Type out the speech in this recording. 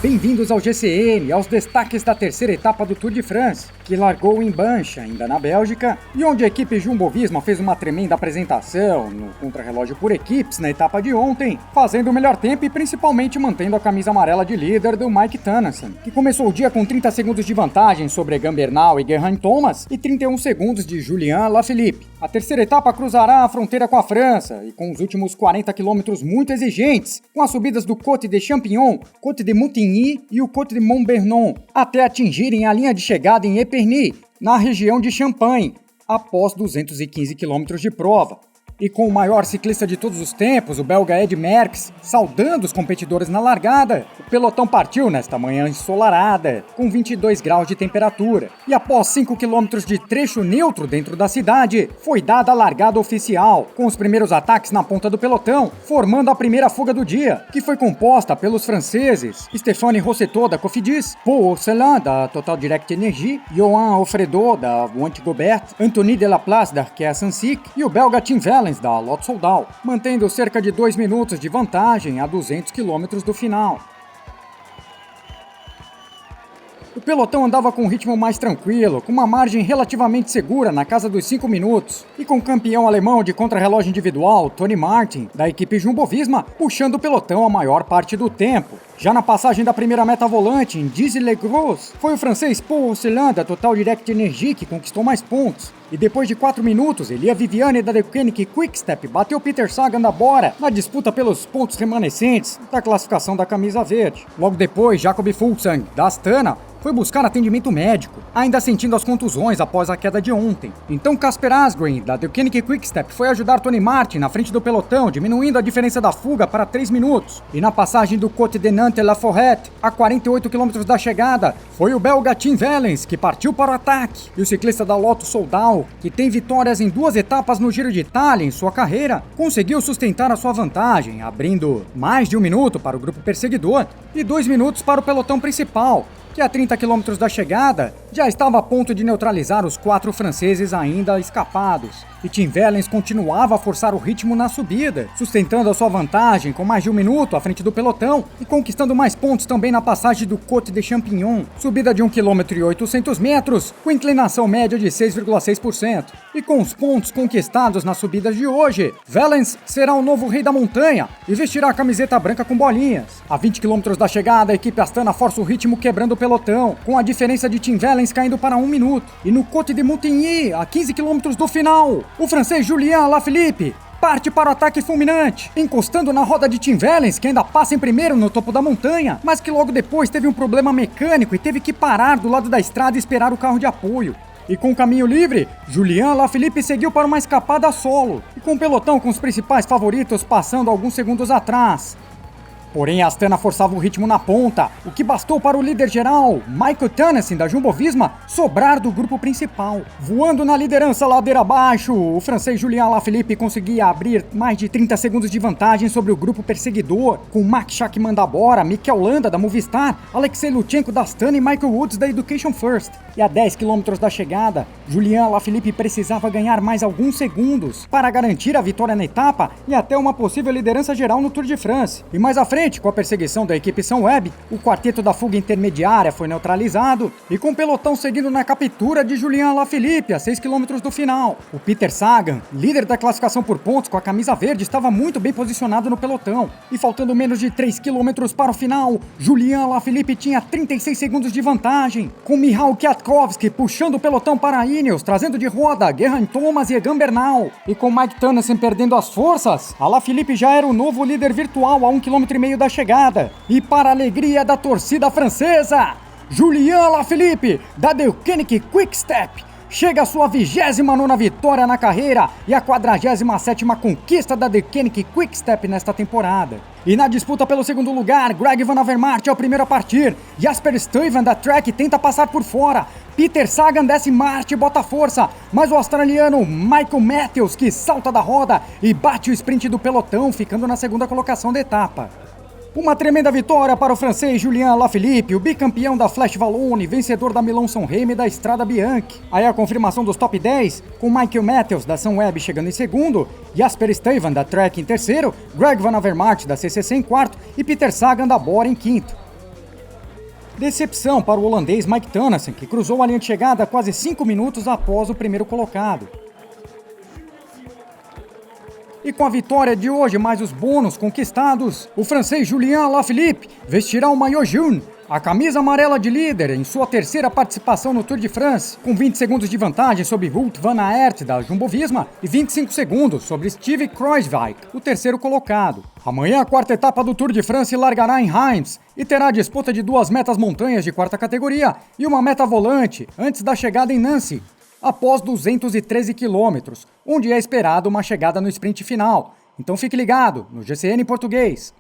Bem-vindos ao GCN, aos destaques da terceira etapa do Tour de France, que largou em Bancha, ainda na Bélgica, e onde a equipe Jumbo-Visma fez uma tremenda apresentação no contrarrelógio por equipes na etapa de ontem, fazendo o melhor tempo e principalmente mantendo a camisa amarela de líder do Mike Teunissen, que começou o dia com 30 segundos de vantagem sobre Egan Bernal e Geraint Thomas e 31 segundos de Julien Alaphilippe. A terceira etapa cruzará a fronteira com a França e com os últimos 40 quilômetros muito exigentes, com as subidas do Côte de Champignon, Côte de Montigny e o Côte de Montbernon, até atingirem a linha de chegada em Épernay, na região de Champagne, após 215 quilômetros de prova. E com o maior ciclista de todos os tempos, o belga Ed Merckx, saudando os competidores na largada, o pelotão partiu nesta manhã ensolarada, com 22 graus de temperatura. E após 5 quilômetros de trecho neutro dentro da cidade, foi dada a largada oficial, com os primeiros ataques na ponta do pelotão, formando a primeira fuga do dia, que foi composta pelos franceses Stéphane Rossetto da Cofidis, Paul Orcelin da Total Direct Energy, Johan Alfredo da Wanty-Gobert, Anthony Delaplace da Arkea Samsic e o belga Tim Wellens da Lotto Soudal, mantendo cerca de 2 minutos de vantagem a 200 km do final. O pelotão andava com um ritmo mais tranquilo, com uma margem relativamente segura na casa dos 5 minutos, e com o campeão alemão de contrarrelógio individual, Tony Martin, da equipe Jumbo-Visma, puxando o pelotão a maior parte do tempo. Já na passagem da primeira meta volante, em Dizy-les-Gros, foi o francês Paul Orcelin da Total Direct Energy que conquistou mais pontos. E depois de 4 minutos, Elia Viviani da The Koenig Quick-Step bateu Peter Sagan da Bora na disputa pelos pontos remanescentes da classificação da camisa verde. Logo depois, Jakob Fuglsang da Astana foi buscar atendimento médico, ainda sentindo as contusões após a queda de ontem. Então Casper Asgreen, da The Koenig Quick-Step, foi ajudar Tony Martin na frente do pelotão, diminuindo a diferença da fuga para 3 minutos. E na passagem do Côte de Nantes-la-Forêt, a 48 km da chegada, foi o belga Tim Wellens que partiu para o ataque. E o ciclista da Lotto Soudal, que tem vitórias em 2 etapas no Giro de Itália em sua carreira, conseguiu sustentar a sua vantagem, abrindo mais de 1 minuto para o grupo perseguidor e 2 minutos para o pelotão principal, que a 30 km da chegada já estava a ponto de neutralizar os 4 franceses ainda escapados. E Tim Wellens continuava a forçar o ritmo na subida, sustentando a sua vantagem com mais de 1 minuto à frente do pelotão e conquistando mais pontos também na passagem do Côte de Champignon, subida de 1,8 km, com inclinação média de 6,6%. E com os pontos conquistados nas subidas de hoje, Wellens será o novo rei da montanha e vestirá a camiseta branca com bolinhas. A 20 km da chegada, a equipe Astana força o ritmo quebrando o pelotão, com a diferença de Tim Wellens caindo para 1 minuto. E no Côte de Montigny, a 15 km do final, o francês Julien Alaphilippe parte para o ataque fulminante, encostando na roda de Tim Wellens, que ainda passa em primeiro no topo da montanha, mas que logo depois teve um problema mecânico e teve que parar do lado da estrada e esperar o carro de apoio. E com o caminho livre, Julien Alaphilippe seguiu para uma escapada solo, e com o pelotão com os principais favoritos passando alguns segundos atrás. Porém, a Astana forçava o ritmo na ponta, o que bastou para o líder geral, Michael Teunissen da Jumbo-Visma, sobrar do grupo principal. Voando na liderança ladeira abaixo, o francês Julien Alaphilippe conseguia abrir mais de 30 segundos de vantagem sobre o grupo perseguidor, com Max Schachmann da Bora, Mikel Landa da Movistar, Alexei Lutsenko da Astana e Michael Woods da Education First. E a 10 km da chegada, Julien Alaphilippe precisava ganhar mais alguns segundos para garantir a vitória na etapa e até uma possível liderança geral no Tour de France. E mais à frente, com a perseguição da equipe Sunweb, o quarteto da fuga intermediária foi neutralizado e com o pelotão seguindo na captura de Julien Alaphilippe a 6 km do final. O Peter Sagan, líder da classificação por pontos com a camisa verde, estava muito bem posicionado no pelotão e faltando menos de 3 km para o final, Julien Alaphilippe tinha 36 segundos de vantagem, com Michał Kwiatkowski puxando o pelotão para a Ineos, trazendo de roda Geraint Thomas e Egan Bernal. E com Mike Teunissen perdendo as forças, Alaphilippe já era o novo líder virtual a 1,5 km da chegada. E para a alegria da torcida francesa, Julien Alaphilippe, da The Koenig Quick-Step, chega a sua 29ª vitória na carreira e a 47ª conquista da The Koenig Quick-Step nesta temporada. E na disputa pelo segundo lugar, Greg Van Avermaet é o primeiro a partir, Jasper Stuyven da Trek tenta passar por fora, Peter Sagan desce Marte e bota força, mas o australiano Michael Matthews que salta da roda e bate o sprint do pelotão, ficando na segunda colocação da etapa. Uma tremenda vitória para o francês Julien Alaphilippe, o bicampeão da Flash Wallonne, vencedor da Milão-São Remy e da Estrada Bianchi. Aí a confirmação dos top 10, com Michael Matthews da Sunweb chegando em segundo, Jasper Stuyven da Trek em terceiro, Greg Van Avermaet da CCC em quarto e Peter Sagan da Bora em quinto. Decepção para o holandês Mike Tönnissen, que cruzou a linha de chegada quase 5 minutos após o primeiro colocado. E com a vitória de hoje, mais os bônus conquistados, o francês Julien Alaphilippe vestirá o maillot jaune, a camisa amarela de líder, em sua terceira participação no Tour de France, com 20 segundos de vantagem sobre Wout van Aert da Jumbo-Visma e 25 segundos sobre Steve Kruijswijk, o terceiro colocado. Amanhã a quarta etapa do Tour de France largará em Reims e terá disputa de 2 metas montanhas de quarta categoria e uma meta volante antes da chegada em Nancy, após 213 quilômetros, onde é esperado uma chegada no sprint final. Então fique ligado no GCN em português.